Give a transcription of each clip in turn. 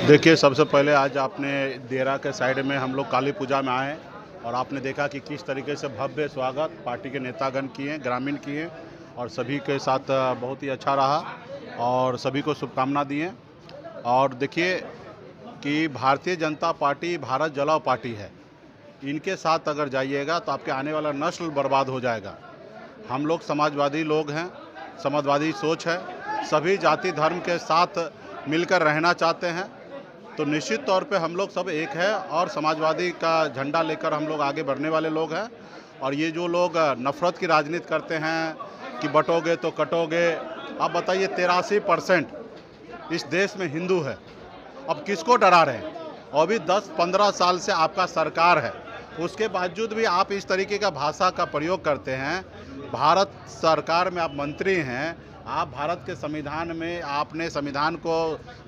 देखिए, सबसे पहले आज आपने देरा के साइड में हम लोग काली पूजा में आए और आपने देखा कि किस तरीके से भव्य स्वागत पार्टी के नेतागण किए, ग्रामीण किए और सभी के साथ बहुत ही अच्छा रहा और सभी को शुभकामना दिए। और देखिए कि भारतीय जनता पार्टी भारत जलाओ पार्टी है। इनके साथ अगर जाइएगा तो आपके आने वाला नस्ल बर्बाद हो जाएगा। हम लोग समाजवादी लोग हैं, समाजवादी सोच है, सभी जाति धर्म के साथ मिलकर रहना चाहते हैं। तो निश्चित तौर पे हम लोग सब एक है और समाजवादी का झंडा लेकर हम लोग आगे बढ़ने वाले लोग हैं। और ये जो लोग नफ़रत की राजनीति करते हैं कि बटोगे तो कटोगे, आप बताइए 83% इस देश में हिंदू है, अब किसको डरा रहे हैं? और भी 10-15 साल से आपका सरकार है, उसके बावजूद भी आप इस तरीके का भाषा का प्रयोग करते हैं। भारत सरकार में आप मंत्री हैं, आप भारत के संविधान में आपने संविधान को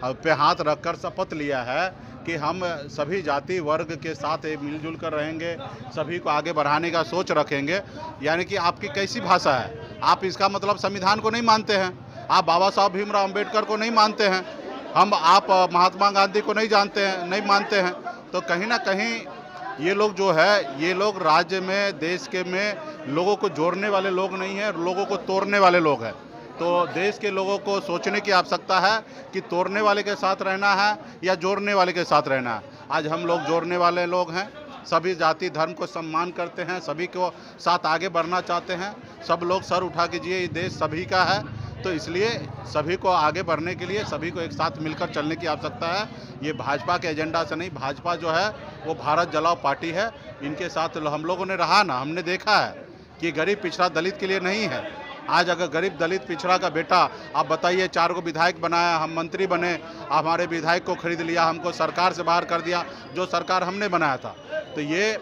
पे हाथ रखकर शपथ लिया है कि हम सभी जाति वर्ग के साथ मिलजुल कर रहेंगे, सभी को आगे बढ़ाने का सोच रखेंगे। यानी कि आपकी कैसी भाषा है? आप इसका मतलब संविधान को नहीं मानते हैं, आप बाबा साहब भीमराव अम्बेडकर को नहीं मानते हैं, आप महात्मा गांधी को नहीं जानते हैं, नहीं मानते हैं। तो कहीं ना कहीं ये लोग जो है, ये लोग राज्य में देश के में लोगों को जोड़ने वाले लोग नहीं हैं, लोगों को तोड़ने वाले लोग हैं। तो देश के लोगों को सोचने की आवश्यकता है कि तोड़ने वाले के साथ रहना है या जोड़ने वाले के साथ रहना है। आज हम लोग जोड़ने वाले लोग हैं, सभी जाति धर्म को सम्मान करते हैं, सभी को साथ आगे बढ़ना चाहते हैं। सब लोग सर उठा के जिए, ये देश सभी का है। तो इसलिए सभी को आगे बढ़ने के लिए सभी को एक साथ मिलकर चलने की आवश्यकता है। ये भाजपा के एजेंडा से नहीं, भाजपा जो है वो भारत जलाओ पार्टी है। इनके साथ हम लोगों ने रहा ना, हमने देखा है कि गरीब पिछड़ा दलित के लिए नहीं है। आज अगर गरीब दलित पिछड़ा का बेटा, आप बताइए, 4 को विधायक बनाया, हम मंत्री बने, हमारे विधायक को खरीद लिया, हमको सरकार से बाहर कर दिया, जो सरकार हमने बनाया था। तो ये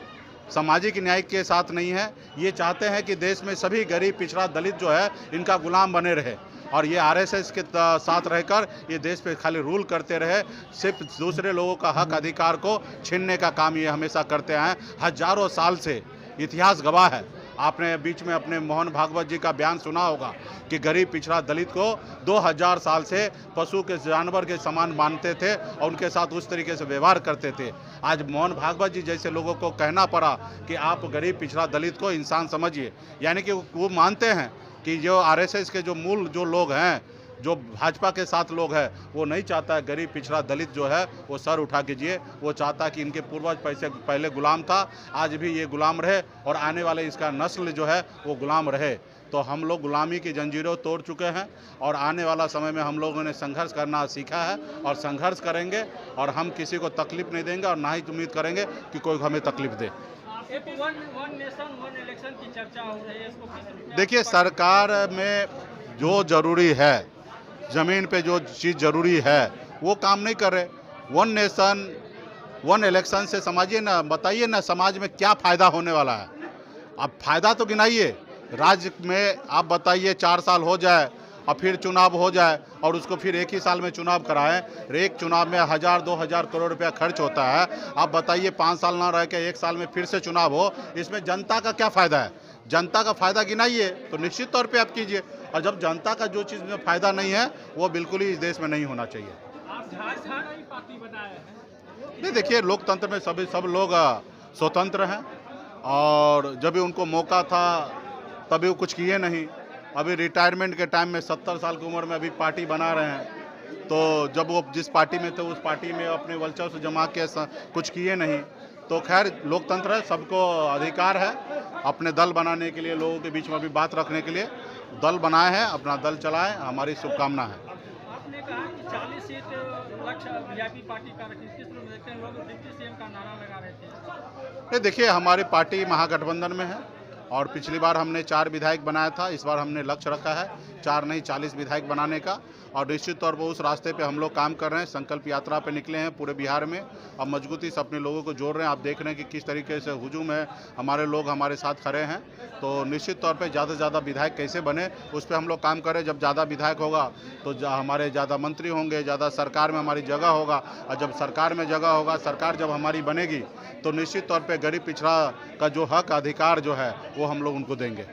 सामाजिक न्याय के साथ नहीं है। ये चाहते हैं कि देश में सभी गरीब पिछड़ा दलित जो है इनका गुलाम बने रहे और ये आरएसएस के साथ रहकर ये देश पे खाली रूल करते रहे, सिर्फ दूसरे लोगों का हक अधिकार को छीनने का काम ये हमेशा करते आए। हजारों साल से इतिहास गवाह है। आपने बीच में अपने मोहन भागवत जी का बयान सुना होगा कि गरीब पिछड़ा दलित को 2000 साल से पशु के जानवर के समान मानते थे और उनके साथ उस तरीके से व्यवहार करते थे। आज मोहन भागवत जी जैसे लोगों को कहना पड़ा कि आप गरीब पिछड़ा दलित को इंसान समझिए, यानी कि वो मानते हैं कि जो आरएसएस के जो मूल जो लोग हैं, जो भाजपा के साथ लोग हैं, वो नहीं चाहता है गरीब पिछड़ा दलित जो है वो सर उठा के जिए। वो चाहता है कि इनके पूर्वज पहले गुलाम था, आज भी ये गुलाम रहे और आने वाले इसका नस्ल जो है वो गुलाम रहे। तो हम लोग गुलामी की जंजीरों तोड़ चुके हैं और आने वाला समय में हम लोगों ने संघर्ष करना सीखा है और संघर्ष करेंगे और हम किसी को तकलीफ नहीं देंगे और ना ही उम्मीद करेंगे कि कोई हमें तकलीफ दे। वन नेशन वन इलेक्शन की चर्चा हो रही है, इसको देखिए, सरकार में जो जरूरी है, ज़मीन पे जो चीज़ ज़रूरी है वो काम नहीं कर रहे। वन नेशन वन इलेक्शन से समझिए ना, बताइए ना समाज में क्या फ़ायदा होने वाला है। अब फ़ायदा तो गिनाइए। राज्य में आप बताइए 4 साल हो जाए और फिर चुनाव हो जाए और उसको फिर एक ही साल में चुनाव कराएं। एक चुनाव में 1000-2000 करोड़ रुपया खर्च होता है। आप बताइए 5 साल ना रह के 1 साल में फिर से चुनाव हो, इसमें जनता का क्या फ़ायदा है? जनता का फ़ायदा गिनाइए तो निश्चित तौर पे आप कीजिए। और जब जनता का जो चीज़ में फ़ायदा नहीं है वो बिल्कुल ही इस देश में नहीं होना चाहिए। आप झारखंड पार्टी बनाए हैं? नहीं, देखिए, लोकतंत्र में सब लोग स्वतंत्र हैं और जब भी उनको मौका था तभी वो कुछ किए नहीं। अभी रिटायरमेंट के टाइम में 70 साल की उम्र में अभी पार्टी बना रहे हैं। तो जब वो जिस पार्टी में थे उस पार्टी में अपने वर्चस्व जमा के कुछ किए नहीं। तो खैर, लोकतंत्र है, सबको अधिकार है अपने दल बनाने के लिए, लोगों के बीच में अभी बात रखने के लिए दल बनाए हैं, अपना दल चलाएं, हमारी शुभकामना है। आपने कहा कि 40 सीट लक्ष्य वीआईपी पार्टी का रखी, किस तरह देखते हैं? लोग डिप्टी सीएम का नारा लगा रहे थे। नहीं, देखिए, हमारी पार्टी महागठबंधन में है और पिछली बार हमने 4 विधायक बनाया था। इस बार हमने लक्ष्य रखा है 4 नहीं 40 विधायक बनाने का और निश्चित तौर पर उस रास्ते पे हम लोग काम कर रहे हैं। संकल्प यात्रा पे निकले हैं पूरे बिहार में और मजबूती से अपने लोगों को जोड़ रहे हैं। आप देख रहे हैं कि किस तरीके से हुजूम है, हमारे लोग हमारे साथ खड़े हैं। तो निश्चित तौर पे ज़्यादा से ज़्यादा विधायक कैसे बने उस पर हम लोग काम करें। जब ज़्यादा विधायक होगा तो हमारे ज़्यादा मंत्री होंगे, ज़्यादा सरकार में हमारी जगह होगा और जब सरकार में जगह होगा, सरकार जब हमारी बनेगी तो निश्चित तौर पे गरीब पिछड़ा का जो हक अधिकार जो है वो हम लोग उनको देंगे।